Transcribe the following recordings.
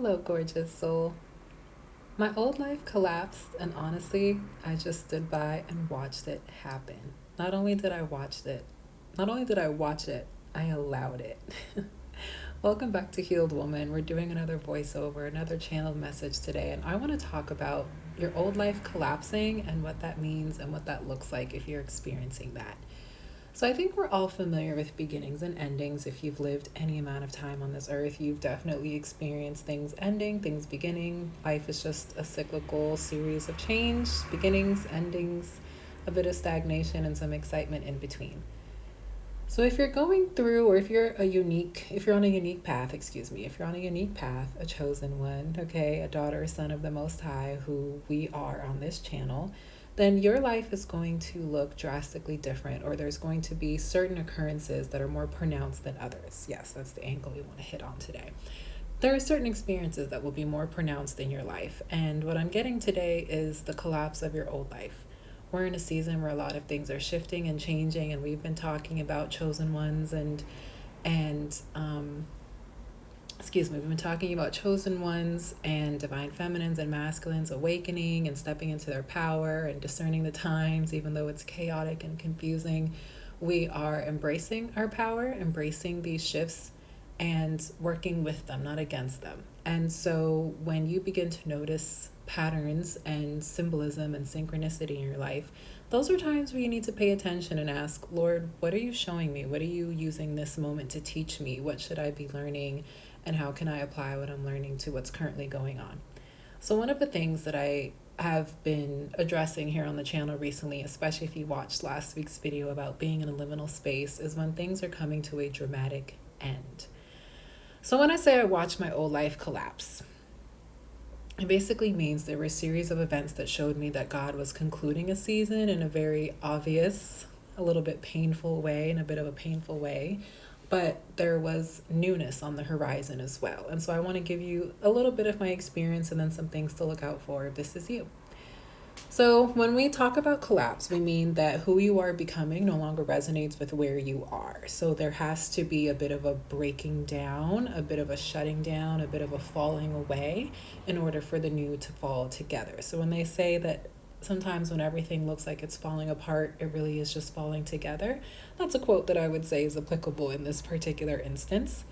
Hello, gorgeous soul. My old life collapsed, and honestly, I just stood by and watched it happen. Not only did I watch it, not only did I watch it, I allowed it. Welcome back to Healed Woman. We're doing another voiceover, another channeled message today, and I want to talk about your old life collapsing and what that means and what that looks like if you're experiencing that. So I think we're all familiar with beginnings and endings. If you've lived any amount of time on this earth, you've definitely experienced things ending, things beginning. Life is just a cyclical series of change, beginnings, endings, a bit of stagnation, and some excitement in between. So if you're going through, or if you're on a unique path, if you're on a unique path, a chosen one, okay, a daughter or son of the Most High, who we are on this channel, then your life is going to look drastically different, or there's going to be certain occurrences that are more pronounced than others. Yes, that's the angle we want to hit on today. There are certain experiences that will be more pronounced in your life, and what I'm getting today is the collapse of your old life. We're in a season where a lot of things are shifting and changing, and we've been talking about chosen ones and we've been talking about chosen ones and divine feminines and masculines awakening and stepping into their power and discerning the times, even though it's chaotic and confusing. We are embracing our power, embracing these shifts, and working with them, not against them. And so when you begin to notice patterns and symbolism and synchronicity in your life, those are times where you need to pay attention and ask, Lord, what are you showing me? What are you using this moment to teach me? What should I be learning? And how can I apply what I'm learning to what's currently going on? So one of the things that I have been addressing here on the channel recently, especially if you watched last week's video about being in a liminal space, is when things are coming to a dramatic end. So when I say I watched my old life collapse, it basically means there were a series of events that showed me that God was concluding a season in a very obvious, a little bit painful way, in a bit of a painful way, but there was newness on the horizon as well. And so I want to give you a little bit of my experience and then some things to look out for if this is you. So when we talk about collapse, we mean that who you are becoming no longer resonates with where you are. So there has to be a bit of a breaking down, a bit of a shutting down, a bit of a falling away in order for the new to fall together. So when they say that sometimes when everything looks like it's falling apart, it really is just falling together, that's a quote that I would say is applicable in this particular instance.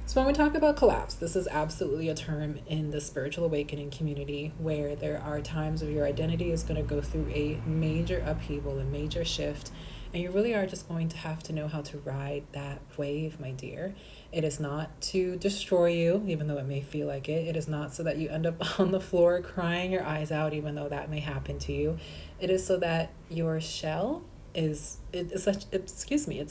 So when we talk about collapse, this is absolutely a term in the spiritual awakening community where there are times where your identity is going to go through a major upheaval, a major shift, and you really are just going to have to know how to ride that wave, my dear. It is not to destroy you, even though it may feel like it. It is not so that you end up on the floor crying your eyes out, even though that may happen to you. It is so that your shell it's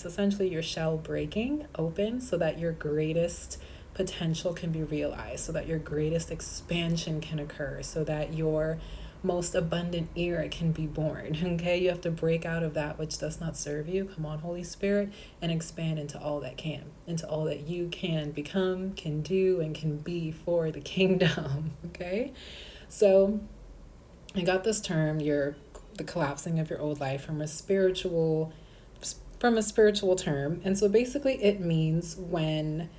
essentially your shell breaking open so that your greatest potential can be realized, so that your greatest expansion can occur, so that your most abundant era can be born. Okay, you have to break out of that which does not serve you. Come on, Holy Spirit, and expand into all that can, into all that you can become, can do, and can be for the kingdom. Okay, so I got this term, the collapsing of your old life, from a spiritual term. And so basically it means when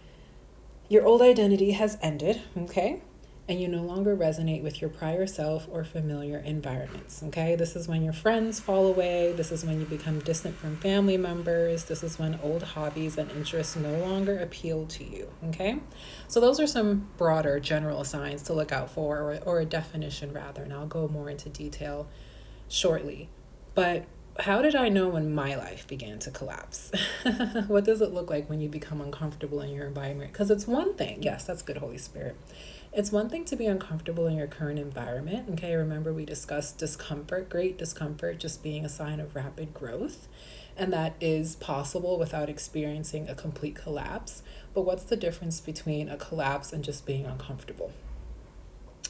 your old identity has ended, okay, and you no longer resonate with your prior self or familiar environments, okay? This is when your friends fall away. This is when you become distant from family members. This is when old hobbies and interests no longer appeal to you, okay? So those are some broader general signs to look out for, or a definition rather, and I'll go more into detail shortly. But how did I know when my life began to collapse? What does it look like when you become uncomfortable in your environment? Because it's one thing, yes, that's good, Holy Spirit. It's one thing to be uncomfortable in your current environment. Okay, remember we discussed discomfort, great discomfort, just being a sign of rapid growth. And that is possible without experiencing a complete collapse. But what's the difference between a collapse and just being uncomfortable?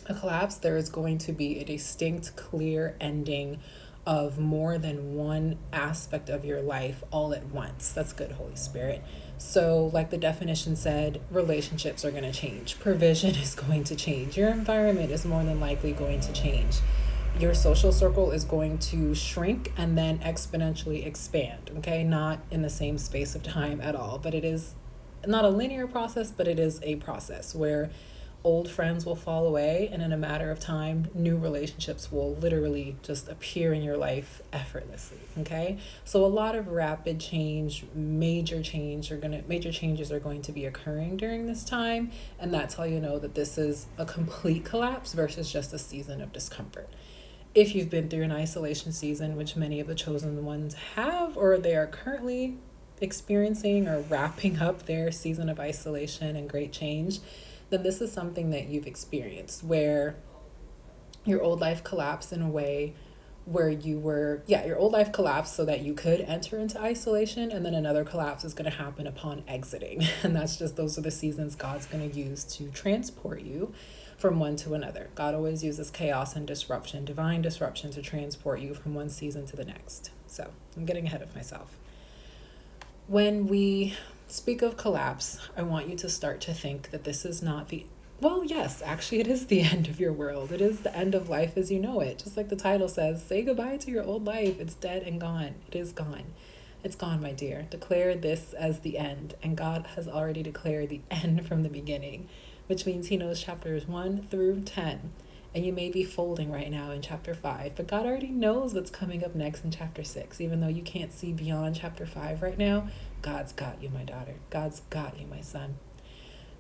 A collapse, there is going to be a distinct, clear ending of more than one aspect of your life all at once. That's good, Holy Spirit. So like the definition said, relationships are going to change. Provision is going to change. Your environment is more than likely going to change. Your social circle is going to shrink and then exponentially expand, okay? Not in the same space of time at all, but it is not a linear process, but it is a process where Old friends will fall away, and in a matter of time, new relationships will literally just appear in your life effortlessly. Okay, so a lot of rapid change, major changes are going to be occurring during this time, and that's how you know that this is a complete collapse versus just a season of discomfort. If you've been through an isolation season, which many of the chosen ones have, or they are currently experiencing or wrapping up their season of isolation and great change, then this is something that you've experienced where your old life collapsed in a way where your old life collapsed so that you could enter into isolation, and then another collapse is going to happen upon exiting. And those are the seasons God's going to use to transport you from one to another. God always uses chaos and disruption, divine disruption, to transport you from one season to the next. So I'm getting ahead of myself. When we speak of collapse, I want you to start to think that this is not yes, actually, it is the end of your world. It is the end of life as you know it. Just like the title says, say goodbye to your old life. It's dead and gone. It is gone. It's gone, my dear. Declare this as the end. And God has already declared the end from the beginning, which means He knows chapters 1 through 10. And you may be folding right now in chapter 5, but God already knows what's coming up next in chapter 6. Even though you can't see beyond chapter 5 right now, God's got you, my daughter. God's got you, my son.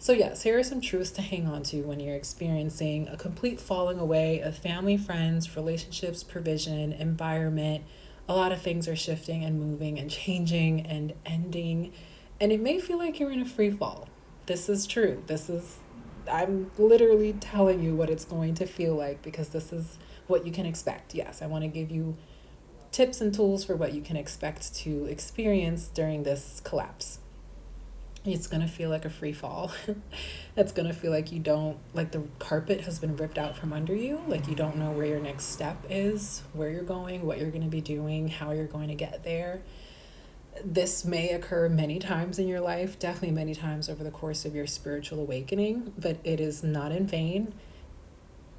So yes, here are some truths to hang on to when you're experiencing a complete falling away of family, friends, relationships, provision, environment. A lot of things are shifting and moving and changing and ending. And it may feel like you're in a free fall. This is true. I'm literally telling you what it's going to feel like, because this is what you can expect. Yes, I want to give you tips and tools for what you can expect to experience during this collapse. It's going to feel like a free fall. It's going to feel like like the carpet has been ripped out from under you. Like you don't know where your next step is, where you're going, what you're going to be doing, how you're going to get there. This may occur many times in your life, definitely many times over the course of your spiritual awakening, but it is not in vain.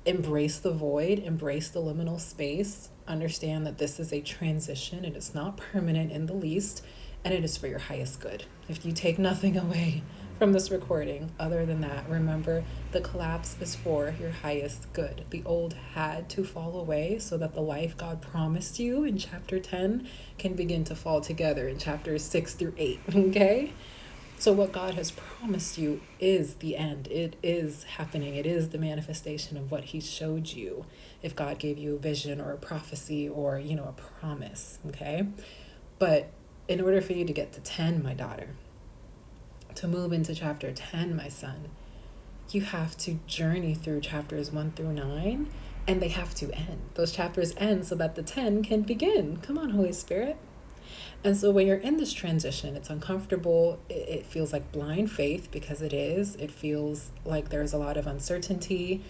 Embrace the void, embrace the liminal space. Understand that this is a transition. It is not permanent in the least, and it is for your highest good. If you take nothing away from this recording other than that, remember the collapse is for your highest good. The old had to fall away so that the life God promised you in chapter 10 can begin to fall together in chapters 6 through 8, okay? So what God has promised you is the end. It is happening. It is the manifestation of what He showed you. If God gave you a vision or a prophecy or, a promise, okay? But in order for you to get to 10, my daughter, to move into chapter 10, my son, you have to journey through chapters 1 through 9, and they have to end. Those chapters end so that the 10 can begin. Come on, Holy Spirit. And so when you're in this transition, it's uncomfortable. It feels like blind faith, because it is. It feels like there's a lot of uncertainty.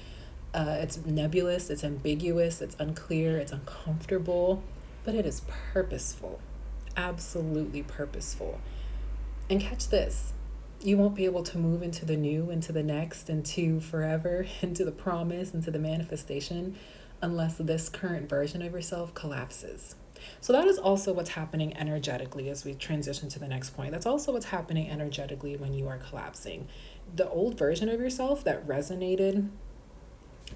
It's nebulous, it's ambiguous, it's unclear, it's uncomfortable, but it is purposeful. Absolutely purposeful. And catch this. You won't be able to move into the new, into the next, into forever, into the promise, into the manifestation, unless this current version of yourself collapses. So that is also what's happening energetically as we transition to the next point. That's also what's happening energetically when you are collapsing. The old version of yourself that resonated,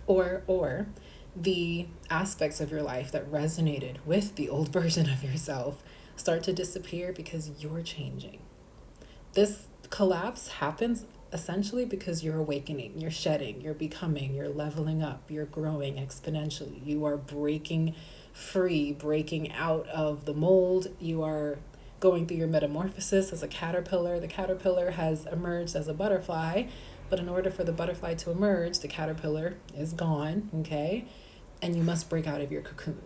or the aspects of your life that resonated with the old version of yourself start to disappear because you're changing. This collapse happens essentially because you're awakening, you're shedding, you're becoming, you're leveling up, you're growing exponentially. You are breaking free, breaking out of the mold. You are going through your metamorphosis as a caterpillar. The caterpillar has emerged as a butterfly, but in order for the butterfly to emerge, the caterpillar is gone, okay? And you must break out of your cocoon.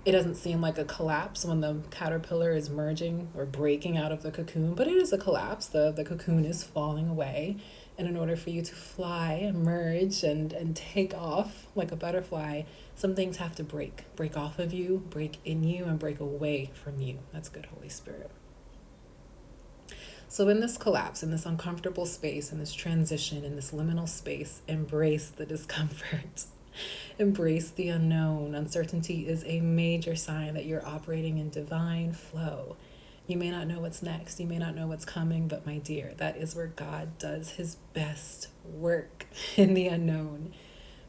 It doesn't seem like a collapse when the caterpillar is merging or breaking out of the cocoon, but it is a collapse. The cocoon is falling away. And in order for you to fly, emerge, and take off like a butterfly, some things have to break off of you, break in you, and break away from you. That's good, Holy Spirit. So in this collapse, in this uncomfortable space, in this transition, in this liminal space, embrace the discomfort. Embrace the unknown. Uncertainty is a major sign that you're operating in divine flow. You may not know what's next. You may not know what's coming, but my dear, that is where God does his best work in the unknown,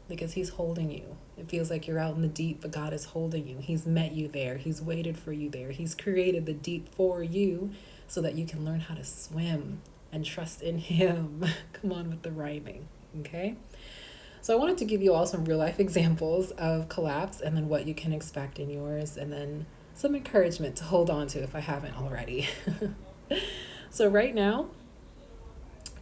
because he's holding you. It feels like you're out in the deep, but God is holding you. He's met you there. He's waited for you there. He's created the deep for you so that you can learn how to swim and trust in him. Come on with the rhyming, okay? So I wanted to give you all some real life examples of collapse and then what you can expect in yours, and then some encouragement to hold on to if I haven't already. So right now,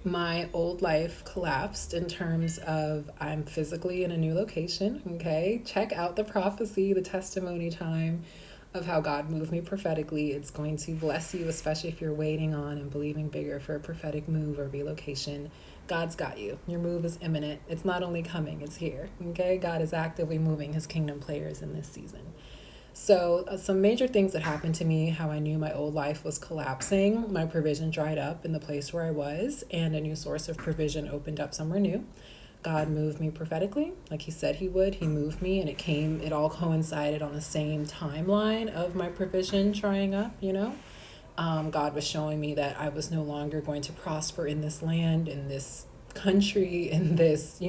my old life collapsed in terms of I'm physically in a new location, okay? Check out the prophecy, the testimony time of how God moved me prophetically. It's going to bless you, especially if you're waiting on and believing bigger for a prophetic move or relocation. God's got you. Your move is imminent. It's not only coming, it's here, okay? God is actively moving his kingdom players in this season. So some major things that happened to me, how I knew my old life was collapsing. My provision dried up in the place where I was, and a new source of provision opened up somewhere new. God moved me prophetically, like he said he would. He moved me, and it all coincided on the same timeline of my provision drying up, God was showing me that I was no longer going to prosper in this land, in this country, in this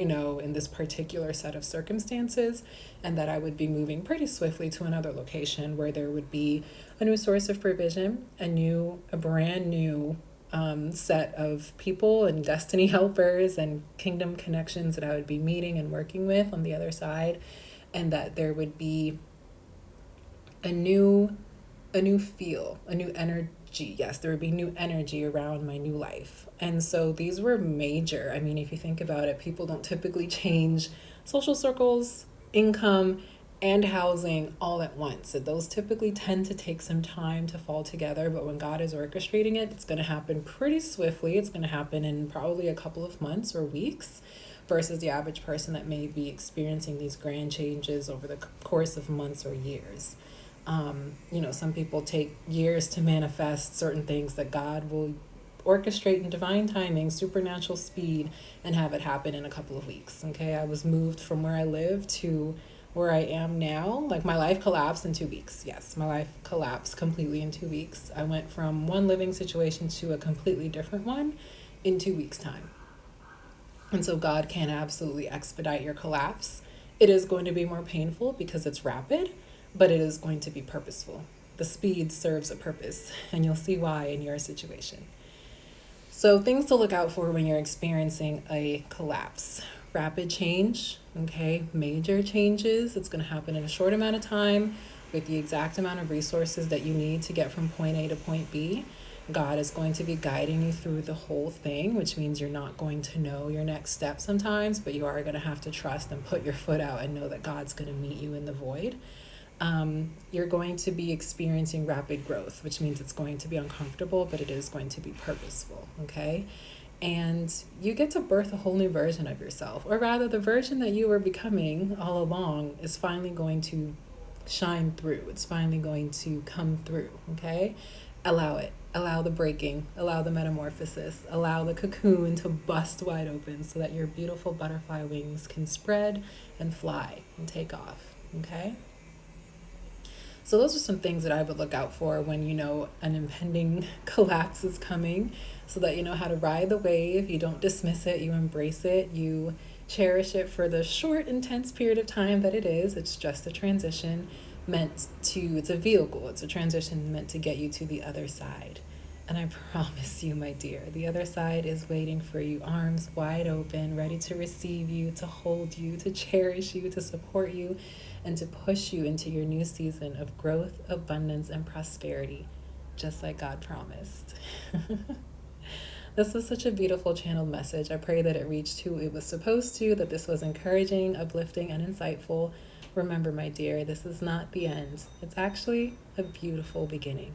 particular set of circumstances, and that I would be moving pretty swiftly to another location where there would be a new source of provision, a brand new set of people and destiny helpers and kingdom connections that I would be meeting and working with on the other side, and that there would be a new feel, a new energy. Yes, there would be new energy around my new life. And so these were major. I mean, if you think about it, people don't typically change social circles, income, and housing all at once. So those typically tend to take some time to fall together. But when God is orchestrating it, it's going to happen pretty swiftly. It's going to happen in probably a couple of months or weeks, versus the average person that may be experiencing these grand changes over the course of months or years. Some people take years to manifest certain things that God will orchestrate in divine timing, supernatural speed, and have it happen in a couple of weeks. Okay, I was moved from where I live to where I am now. Like, my life collapsed in 2 weeks. Yes, my life collapsed completely in 2 weeks. I went from one living situation to a completely different one in 2 weeks' time. And so God can absolutely expedite your collapse. It is going to be more painful because it's rapid, but it is going to be purposeful. The speed serves a purpose, and you'll see why in your situation. So things to look out for when you're experiencing a collapse. Rapid change, okay? Major changes. It's going to happen in a short amount of time with the exact amount of resources that you need to get from point A to point B. God is going to be guiding you through the whole thing, which means you're not going to know your next step sometimes, but you are going to have to trust and put your foot out and know that God's going to meet you in the void. You're going to be experiencing rapid growth, which means it's going to be uncomfortable, but it is going to be purposeful, okay? And you get to birth a whole new version of yourself, or rather the version that you were becoming all along is finally going to shine through. It's finally going to come through, okay? Allow it. Allow the breaking, allow the metamorphosis, allow the cocoon to bust wide open so that your beautiful butterfly wings can spread and fly and take off, okay? So those are some things that I would look out for when you know an impending collapse is coming, so that you know how to ride the wave. You don't dismiss it, you embrace it, you cherish it for the short, intense period of time that it is. It's just a transition it's a vehicle, it's a transition meant to get you to the other side. And I promise you, my dear, the other side is waiting for you, arms wide open, ready to receive you, to hold you, to cherish you, to support you, and to push you into your new season of growth, abundance, and prosperity, just like God promised. This was such a beautiful channeled message. I pray that it reached who it was supposed to, that this was encouraging, uplifting, and insightful. Remember, my dear, this is not the end. It's actually a beautiful beginning.